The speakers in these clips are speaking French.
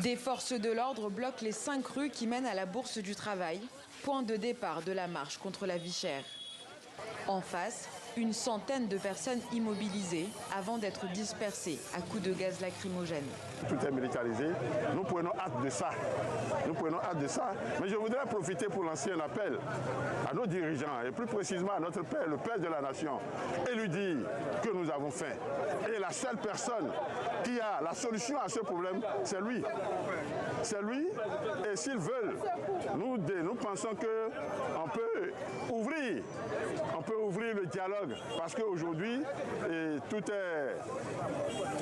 Des forces de l'ordre bloquent les 5 rues qui mènent à la Bourse du Travail, point de départ de la marche contre la vie chère. En face, une centaine de personnes immobilisées avant d'être dispersées à coups de gaz lacrymogène. Tout est militarisé. Nous prenons hâte de ça. Mais je voudrais profiter pour lancer un appel à nos dirigeants et plus précisément à notre père, le père de la nation, et lui dire que nous avons faim. Et la seule personne qui a la solution à ce problème, c'est lui. C'est lui. Et s'ils veulent, nous pensons qu'on peut ouvrir le dialogue parce qu'aujourd'hui, tout est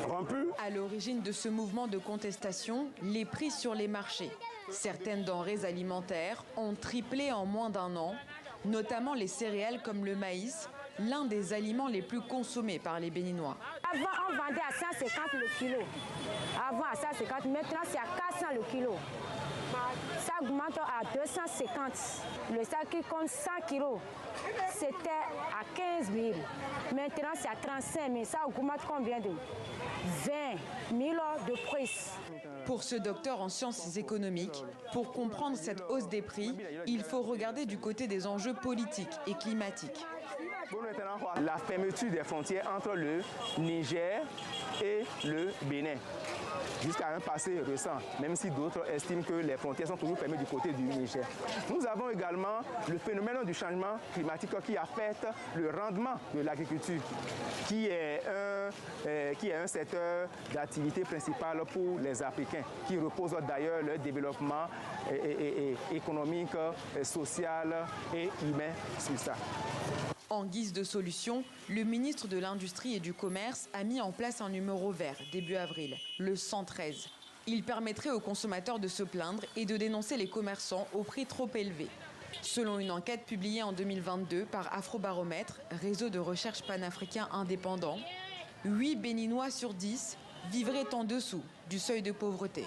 rompu. À l'origine de ce mouvement de contestation, les prix sur les marchés. Certaines denrées alimentaires ont triplé en moins d'un an, notamment les céréales comme le maïs, l'un des aliments les plus consommés par les Béninois. Avant, on vendait à 150 le kilo. Avant, à 150, maintenant, c'est à 400 le kilo. Ça augmente à 250. Le sac qui compte 100 kilos, c'était à 15 000. Maintenant, c'est à 35 000. Ça augmente combien de 20 000 de prix. Pour ce docteur en sciences économiques, pour comprendre cette hausse des prix, il faut regarder du côté des enjeux politiques et climatiques. La fermeture des frontières entre le Niger et le Bénin, jusqu'à un passé récent, même si d'autres estiment que les frontières sont toujours fermées du côté du Niger. Nous avons également le phénomène du changement climatique qui affecte le rendement de l'agriculture, qui est un secteur d'activité principal pour les Africains, qui repose d'ailleurs leur développement économique, social et humain sur ça. En guise de solution, le ministre de l'Industrie et du Commerce a mis en place un numéro vert début avril, le 113. Il permettrait aux consommateurs de se plaindre et de dénoncer les commerçants au prix trop élevé. Selon une enquête publiée en 2022 par Afrobaromètre, réseau de recherche panafricain indépendant, 8 Béninois sur 10 vivraient en dessous du seuil de pauvreté.